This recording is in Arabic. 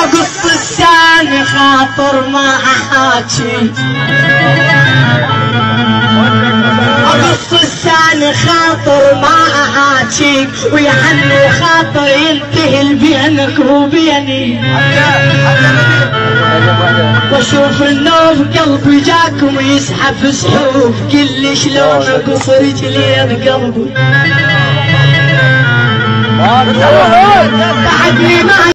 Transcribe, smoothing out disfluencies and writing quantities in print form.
اقص لساني خاطر ما احاكي، اقص لساني خاطر ما احاكيك، ويحن خاطر ينتهي بينك وبيني، واشوف النوم قلبي جاكم يسحب سحوب، قل لي شلون اقص رجلين قلبي بعدني ما